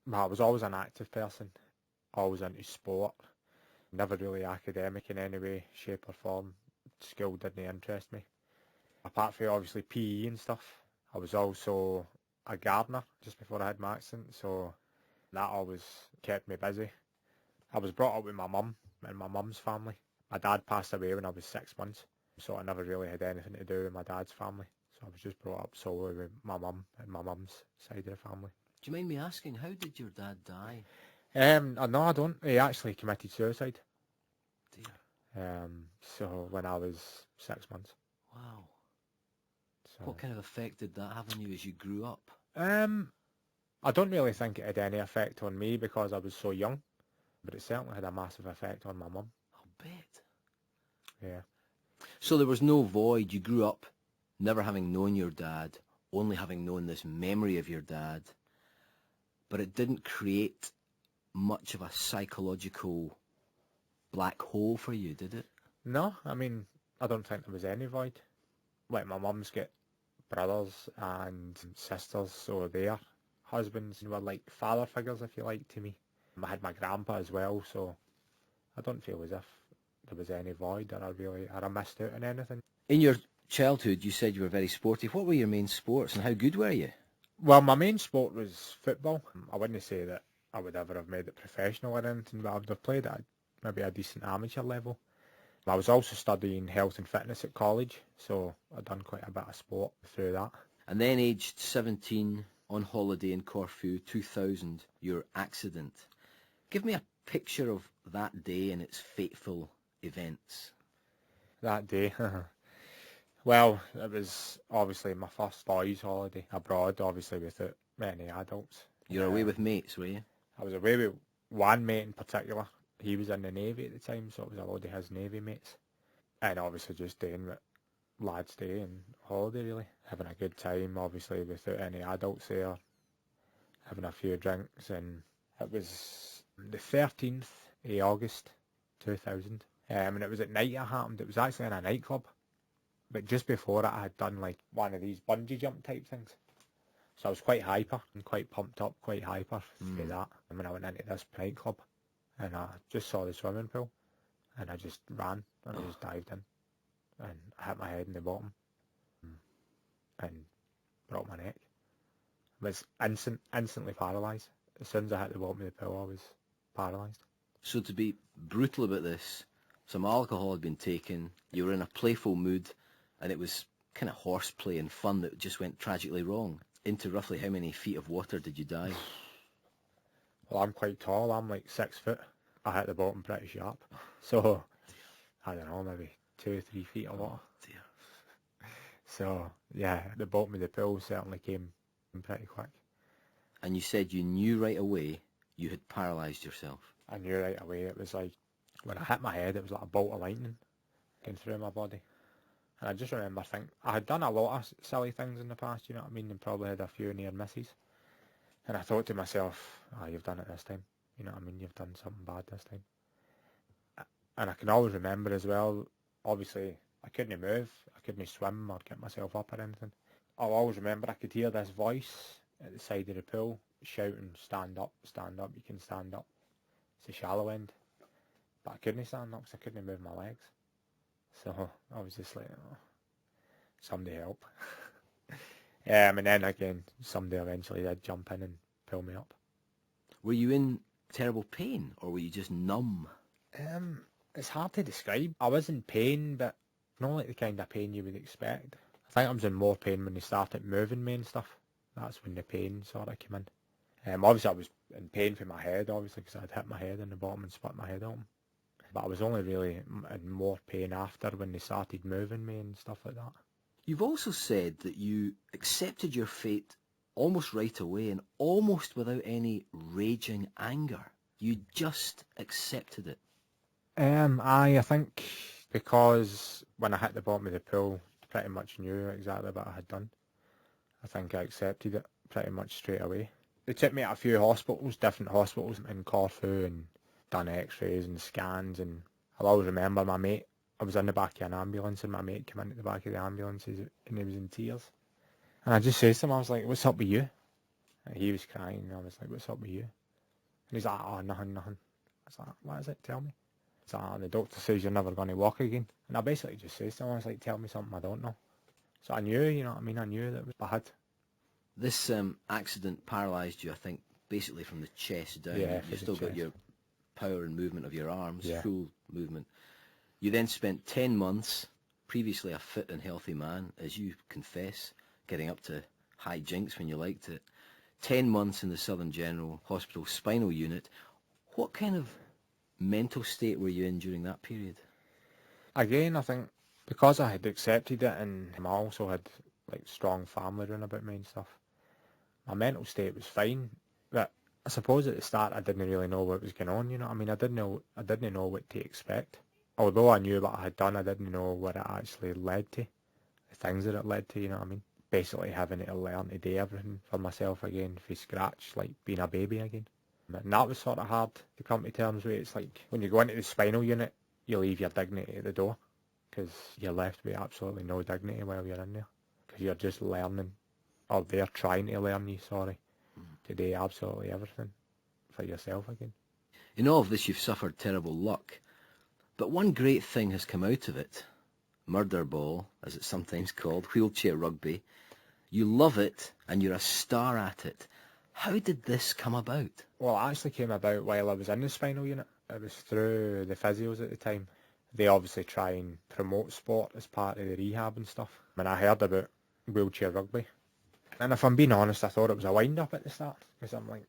Well, I was always an active person, always into sport, never really academic in any way, shape or form. School didn't interest me. Apart from obviously PE and stuff, I was also a gardener just before I had my accident, so that always kept me busy. I was brought up with my mum and my mum's family. My dad passed away when I was 6 months, so I never really had anything to do with my dad's family. So I was just brought up solely with my mum and my mum's side of the family. Do you mind me asking, how did your dad die? No, I don't. He actually committed suicide. Dear. So when I was 6 months. Wow. So, What kind of effect did that have on you as you grew up? I don't really think it had any effect on me because I was so young, but it certainly had a massive effect on my mum. I'll bet. Yeah. So there was no void. You grew up never having known your dad, only having known this memory of your dad, but it didn't create much of a psychological black hole for you, did it? No, I mean, I don't think there was any void. Like, my mum's got brothers and sisters, so their husbands were like father figures, if you like, to me. I had my grandpa as well, so I don't feel as if there was any void or I missed out on anything. In your childhood, you said you were very sporty. What were your main sports and how good were you? Well, my main sport was football. I wouldn't say that I would ever have made it professional or anything, but I would have played at maybe a decent amateur level. I was also studying health and fitness at college, so I'd done quite a bit of sport through that. And then aged 17, on holiday in Corfu, 2000, your accident. Give me a picture of that day and its fateful events. That day, well, it was obviously my first boys' holiday abroad, obviously without many adults. You're away with mates, were you? I was away with one mate in particular. He was in the Navy at the time, so it was a load of his Navy mates. And obviously just doing what lads do and holiday, really. Having a good time, obviously, without any adults there. Having a few drinks, and it was the 13th of August 2000. And it was at night it happened. It was actually in a nightclub. But just before it, I had done like one of these bungee jump type things. So I was quite hyper and quite pumped up, quite hyper through that. And when I went into this nightclub, and I just saw the swimming pool, and I just ran, and I just dived in, and I hit my head in the bottom, and broke my neck. I was instantly paralysed. As soon as I hit the bottom of the pool, I was paralysed. So to be brutal about this, some alcohol had been taken, you were in a playful mood, and it was kind of horseplay and fun that just went tragically wrong. Into roughly how many feet of water did you dive? Well, I'm quite tall. I'm like 6 foot. I hit the bottom pretty sharp. So, I don't know, maybe 2 or 3 feet of water. Dear. So, yeah, the bottom of the pool certainly came pretty quick. And you said you knew right away you had paralysed yourself. I knew right away. It was like, when I hit my head, it was like a bolt of lightning going through my body. And I just remember thinking, I had done a lot of silly things in the past, you know what I mean, and probably had a few near misses. And I thought to myself, you've done it this time. You know what I mean, you've done something bad this time. And I can always remember as well, obviously, I couldn't move, I couldn't swim or get myself up or anything. I'll always remember I could hear this voice at the side of the pool shouting, stand up, you can stand up. It's the shallow end. But I couldn't stand up because I couldn't move my legs. So I was just like, somebody help. And then again, somebody eventually did jump in and pull me up. Were you in terrible pain, or were you just numb? It's hard to describe. I was in pain, but not like the kind of pain you would expect. I think I was in more pain when they started moving me and stuff. That's when the pain sort of came in. Obviously I was in pain for my head, obviously, because I'd hit my head in the bottom and split my head open. But I was only really in more pain after when they started moving me and stuff like that. You've also said that you accepted your fate almost right away and almost without any raging anger. You just accepted it. I think because when I hit the bottom of the pool, pretty much knew exactly what I had done. I think I accepted it pretty much straight away. They took me to a few hospitals, different hospitals in Corfu, and done x-rays and scans, and I'll always remember my mate. I was in the back of an ambulance and my mate came into the back of the ambulance and he was in tears. And I just said to him, I was like, what's up with you? And he was crying, and I was like, what's up with you? And he's like, oh, nothing. I was like, what is it? Tell me. He's like, oh, the doctor says you're never going to walk again. And I basically just said to him, I was like, tell me something I don't know. So I knew, you know what I mean? I knew that it was bad. This accident paralysed you, I think, basically from the chest down. Yeah, You've still got your power and movement of your arms, Yeah. full movement. You then spent 10 months, previously a fit and healthy man, as you confess, getting up to high jinks when you liked it. 10 months in the Southern General Hospital spinal unit. What kind of mental state were you in during that period? Again, I think because I had accepted it and I also had like strong family around about me and stuff, my mental state was fine. But I suppose at the start I didn't really know what was going on, you know what I mean? I didn't know what to expect. Although I knew what I had done, I didn't know what it actually led to. The things that it led to, you know what I mean? Basically having to learn to do everything for myself again, from scratch, like being a baby again. And that was sort of hard to come to terms with. It's like when you go into the spinal unit, you leave your dignity at the door because you're left with absolutely no dignity while you're in there because you're just learning, or they're trying to learn you, to do absolutely everything for yourself again. In all of this, you've suffered terrible luck. But one great thing has come out of it. Murder ball, as it's sometimes called, wheelchair rugby. You love it, and you're a star at it. How did this come about? Well, it actually came about while I was in the spinal unit. It was through the physios at the time. They obviously try and promote sport as part of the rehab and stuff. And I heard about wheelchair rugby. And if I'm being honest, I thought it was a wind-up at the start. Because I'm like,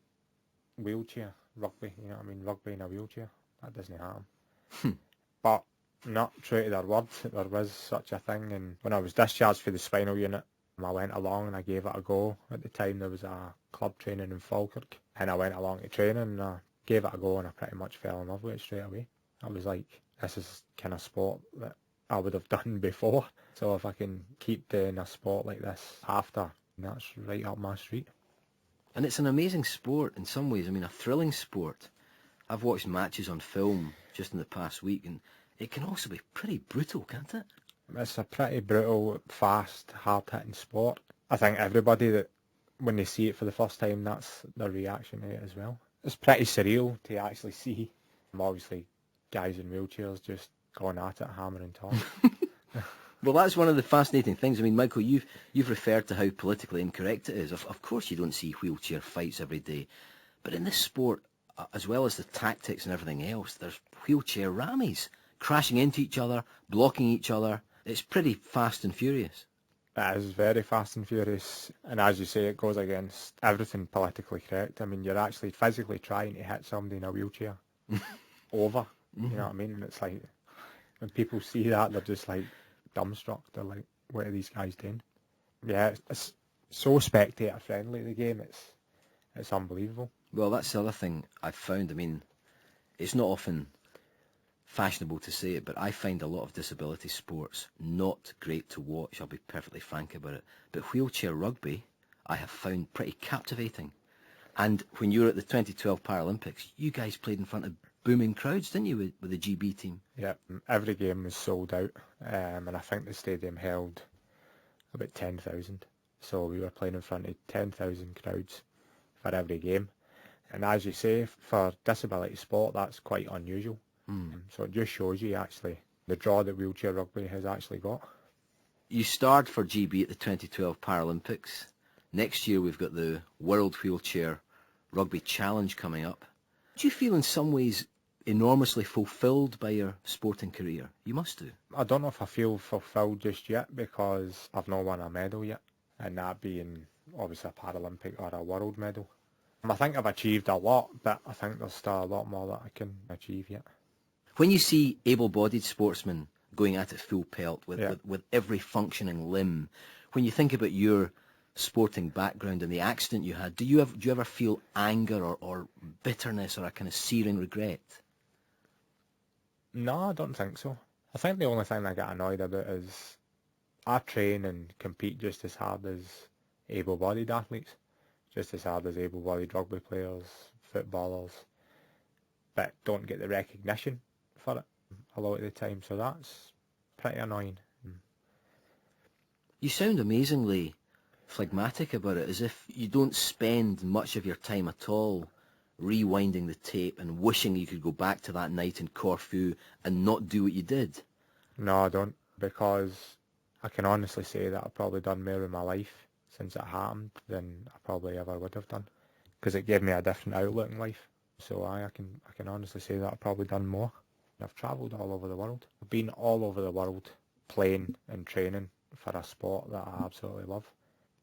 wheelchair rugby, you know what I mean? Rugby in a wheelchair. That doesn't happen. But not true to their word, there was such a thing. And when I was discharged for the spinal unit, I went along and I gave it a go. At the time there was a club training in Falkirk, and I went along to training and I gave it a go and I pretty much fell in love with it straight away. I was like, this is kind of sport that I would have done before. So if I can keep doing a sport like this after, that's right up my street. And it's an amazing sport in some ways. I mean, a thrilling sport. I've watched matches on film just in the past week, and it can also be pretty brutal, can't it? It's a pretty brutal, fast, hard-hitting sport. I think everybody that, when they see it for the first time, that's their reaction to it as well. It's pretty surreal to actually see, obviously, guys in wheelchairs just going at it, hammer and tongs. Well, that's one of the fascinating things. I mean, Michael, you've referred to how politically incorrect it is. Of course you don't see wheelchair fights every day. But in this sport, as well as the tactics and everything else, there's wheelchair rammies crashing into each other, blocking each other. It's pretty fast and furious. It is very fast and furious. And as you say, it goes against everything politically correct. I mean, you're actually physically trying to hit somebody in a wheelchair over. You know what I mean? And it's like, when people see that, they're just like dumbstruck. They're like, what are these guys doing? Yeah, it's so spectator friendly, the game. It's unbelievable. Well, that's the other thing I've found. I mean, it's not often fashionable to say it, but I find a lot of disability sports not great to watch. I'll be perfectly frank about it. But wheelchair rugby, I have found pretty captivating. And when you were at the 2012 Paralympics, you guys played in front of booming crowds, didn't you, with the GB team? Yeah, every game was sold out, and I think the stadium held about 10,000. So we were playing in front of 10,000 crowds for every game. And as you say, for disability sport, that's quite unusual. So it just shows you actually the draw that wheelchair rugby has actually got. You starred for GB at the 2012 Paralympics. Next year we've got the World Wheelchair Rugby Challenge coming up. Do you feel in some ways enormously fulfilled by your sporting career? You must do. I don't know if I feel fulfilled just yet because I've not won a medal yet, and that being obviously a Paralympic or a world medal. I think I've achieved a lot, but I think there's still a lot more that I can achieve yet. When you see able-bodied sportsmen going at it full pelt with every functioning limb, when you think about your sporting background and the accident you had, do you ever feel anger or bitterness or a kind of searing regret? No, I don't think so. I think the only thing I get annoyed about is I train and compete just as hard as able-bodied athletes, just as hard as able-bodied rugby players, footballers, but don't get the recognition for it a lot of the time, so that's pretty annoying. You sound amazingly phlegmatic about it, as if you don't spend much of your time at all rewinding the tape and wishing you could go back to that night in Corfu and not do what you did. No, I don't, because I can honestly say that I've probably done more in my life since it happened than I probably ever would have done, because it gave me a different outlook in life. So I can honestly say that I've probably done more. I've travelled all over the world. I've been all over the world playing and training for a sport that I absolutely love.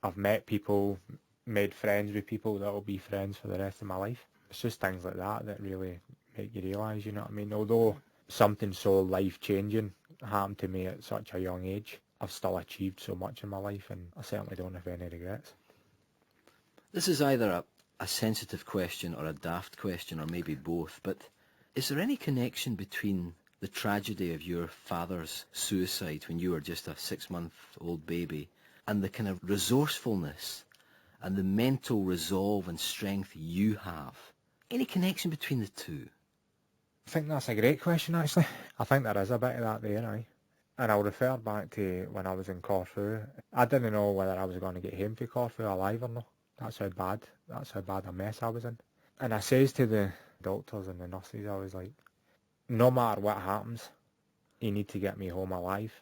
I've met people, made friends with people that will be friends for the rest of my life. It's just things like that that really make you realise, you know what I mean? Although something so life-changing happened to me at such a young age, I've still achieved so much in my life, and I certainly don't have any regrets. This is either a sensitive question or a daft question, or maybe both, but is there any connection between the tragedy of your father's suicide when you were just a 6-month-old baby and the kind of resourcefulness and the mental resolve and strength you have? Any connection between the two? I think that's a great question, actually. I think there is a bit of that there, aye. And I'll refer back to when I was in Corfu. I didn't know whether I was going to get home to Corfu alive or not. That's how bad a mess I was in. And I says to the doctors and the nurses, I was like, no matter what happens, you need to get me home alive,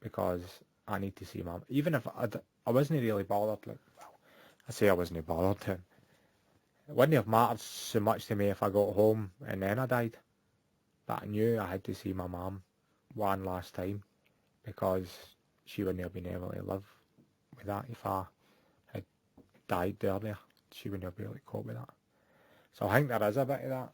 because I need to see Mum. Even if I wasn't really bothered, like, well, I say I wasn't bothered. It wouldn't have mattered so much to me if I got home and then I died. But I knew I had to see my mum one last time, because she wouldn't have been able to live with that if I had died earlier. She wouldn't have been able to cope with that. So I think there is a bit of that.